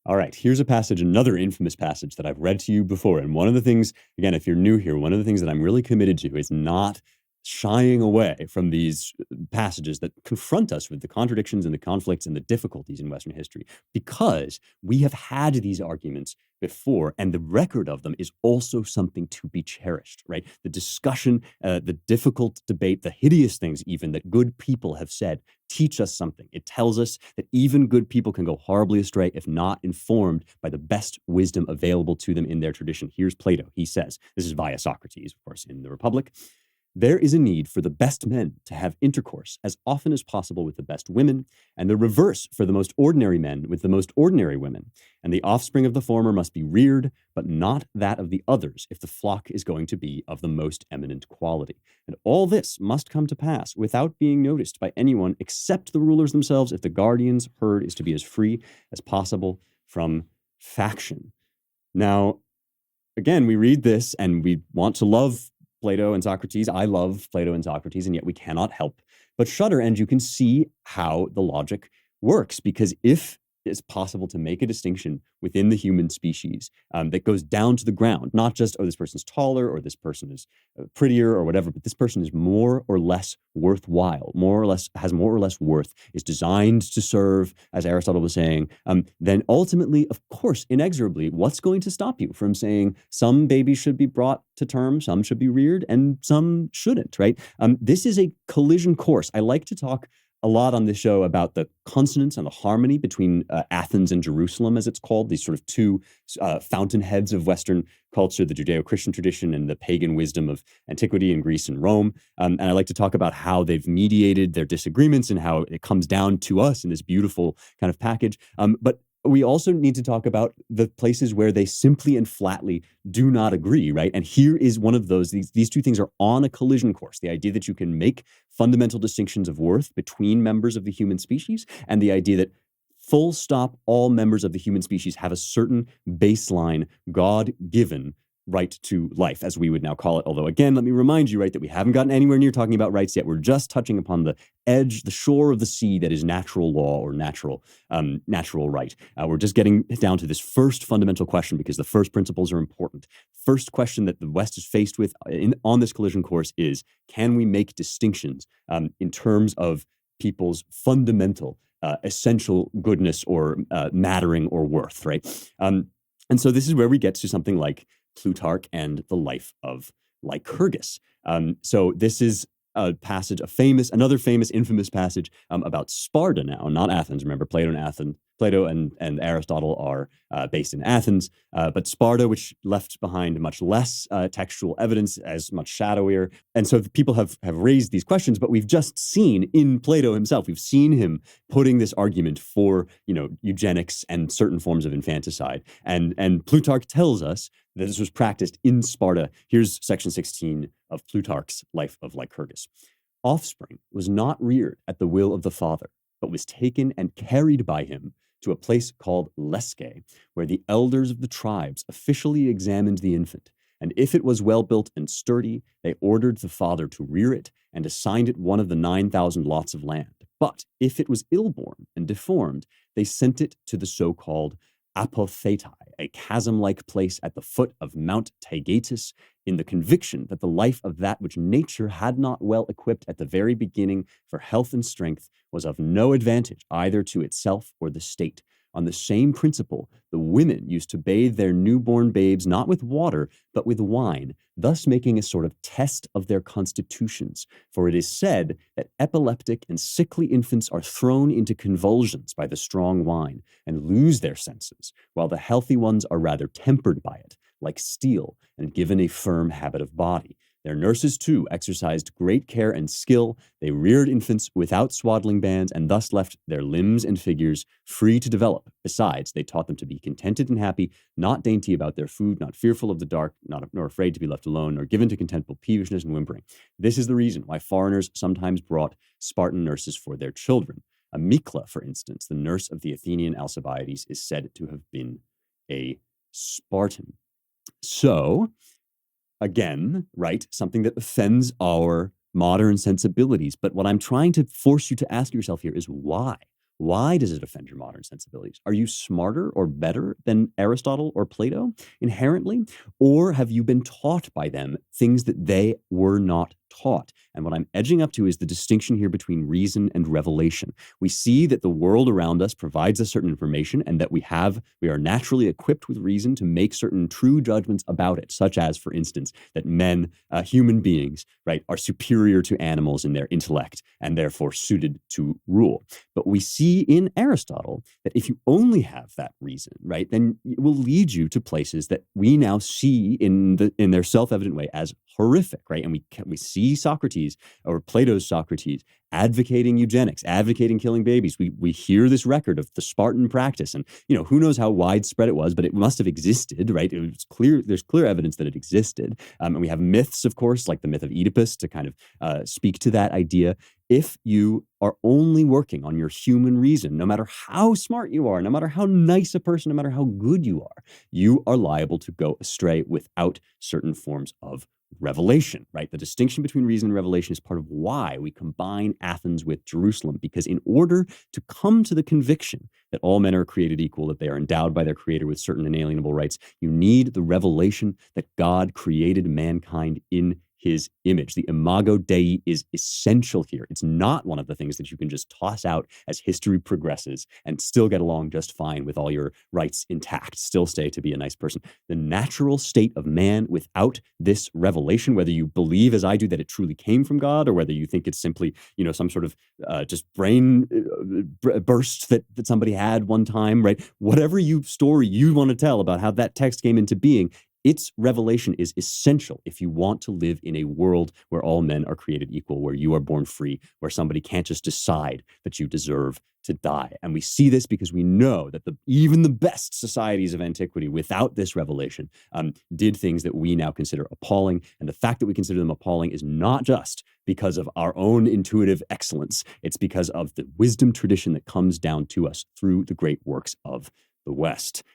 All right, here's a passage, another infamous passage that I've read to you before. And one of the things, again, if you're new here, one of the things that I'm really committed to is not shying away from these passages that confront us with the contradictions and the conflicts and the difficulties in Western history, because we have had these arguments before, and the record of them is also something to be cherished, right? The discussion, the difficult debate, the hideous things even that good people have said teach us something. It tells us that even good people can go horribly astray if not informed by the best wisdom available to them in their tradition. Here's Plato. He says, this is via Socrates, of course, in the Republic. There is a need for the best men to have intercourse as often as possible with the best women, and the reverse for the most ordinary men with the most ordinary women. And the offspring of the former must be reared, but not that of the others, if the flock is going to be of the most eminent quality. And all this must come to pass without being noticed by anyone except the rulers themselves, if the guardian's herd is to be as free as possible from faction. Now, again, we read this and we want to love Plato and Socrates. I love Plato and Socrates, and yet we cannot help but shudder. And you can see how the logic works, because if it's possible to make a distinction within the human species that goes down to the ground, not just, oh, this person's taller or this person is prettier or whatever, but this person is more or less worthwhile, more or less has more or less worth, is designed to serve, as Aristotle was saying, then ultimately, of course, inexorably, what's going to stop you from saying some babies should be brought to term, some should be reared, and some shouldn't, right? This is a collision course. I like to talk a lot on this show about the consonance and the harmony between Athens and Jerusalem, as it's called, these sort of two fountainheads of Western culture, the Judeo-Christian tradition and the pagan wisdom of antiquity in Greece and Rome. And I like to talk about how they've mediated their disagreements and how it comes down to us in this beautiful kind of package. But we also need to talk about the places where they simply and flatly do not agree, right? And here is one of those. These two things are on a collision course. The idea that you can make fundamental distinctions of worth between members of the human species, and the idea that full stop, all members of the human species have a certain baseline God-given right to life, as we would now call it. Although, again, let me remind you, right, that we haven't gotten anywhere near talking about rights yet. We're just touching upon the edge, the shore of the sea that is natural law or natural right. We're just getting down to this first fundamental question, because the first principles are important. First question that the West is faced with on this collision course is, can we make distinctions in terms of people's fundamental, essential goodness or mattering or worth, right? And so this is where we get to something like Plutarch and the life of Lycurgus. So this is a passage, another famous, infamous passage about Sparta now, not Athens. Remember, Plato and Aristotle are based in Athens, but Sparta, which left behind much less textual evidence, as much shadowier. And so people have raised these questions, but we've just seen in Plato himself, we've seen him putting this argument for, eugenics and certain forms of infanticide. And Plutarch tells us that this was practiced in Sparta. Here's section 16 of Plutarch's Life of Lycurgus. Offspring was not reared at the will of the father, but was taken and carried by him to a place called Lescae, where the elders of the tribes officially examined the infant. And if it was well built and sturdy, they ordered the father to rear it and assigned it one of the 9,000 lots of land. But if it was ill-born and deformed, they sent it to the so-called Apothetai, a chasm-like place at the foot of Mount Taygetus, in the conviction that the life of that which nature had not well equipped at the very beginning for health and strength was of no advantage either to itself or the state. On the same principle, the women used to bathe their newborn babes not with water, but with wine, thus making a sort of test of their constitutions. For it is said that epileptic and sickly infants are thrown into convulsions by the strong wine and lose their senses, while the healthy ones are rather tempered by it, like steel, and given a firm habit of body. Their nurses, too, exercised great care and skill. They reared infants without swaddling bands, and thus left their limbs and figures free to develop. Besides, they taught them to be contented and happy, not dainty about their food, not fearful of the dark, nor afraid to be left alone, nor given to contemptible peevishness and whimpering. This is the reason why foreigners sometimes brought Spartan nurses for their children. Amycla, for instance, the nurse of the Athenian Alcibiades, is said to have been a Spartan. So, again, right, something that offends our modern sensibilities. But what I'm trying to force you to ask yourself here is why? Why does it offend your modern sensibilities? Are you smarter or better than Aristotle or Plato inherently? Or have you been taught by them things that they were not taught? And what I'm edging up to is the distinction here between reason and revelation. We see that the world around us provides us certain information and that we are naturally equipped with reason to make certain true judgments about it, such as, for instance, that men, human beings, right, are superior to animals in their intellect and therefore suited to rule. But we see in Aristotle that if you only have that reason, right, then it will lead you to places that we now see in their self-evident way as horrific, right? And we see Socrates or Plato's Socrates advocating eugenics, advocating killing babies. We hear this record of the Spartan practice, and who knows how widespread it was, but it must have existed, right? It was clear. There's clear evidence that it existed, and we have myths, of course, like the myth of Oedipus, to kind of speak to that idea. If you are only working on your human reason, no matter how smart you are, no matter how nice a person, no matter how good you are liable to go astray without certain forms of revelation, right? The distinction between reason and revelation is part of why we combine Athens with Jerusalem, because in order to come to the conviction that all men are created equal, that they are endowed by their creator with certain inalienable rights, you need the revelation that God created mankind in his image. The imago Dei is essential here. It's not one of the things that you can just toss out as history progresses and still get along just fine with all your rights intact, still stay to be a nice person. The natural state of man without this revelation, whether you believe as I do that it truly came from God, or whether you think it's simply, some sort of just brain burst that somebody had one time, right? Whatever story you want to tell about how that text came into being, its revelation is essential if you want to live in a world where all men are created equal, where you are born free, where somebody can't just decide that you deserve to die. And we see this because we know that even the best societies of antiquity, without this revelation, did things that we now consider appalling. And the fact that we consider them appalling is not just because of our own intuitive excellence. It's because of the wisdom tradition that comes down to us through the great works of the West.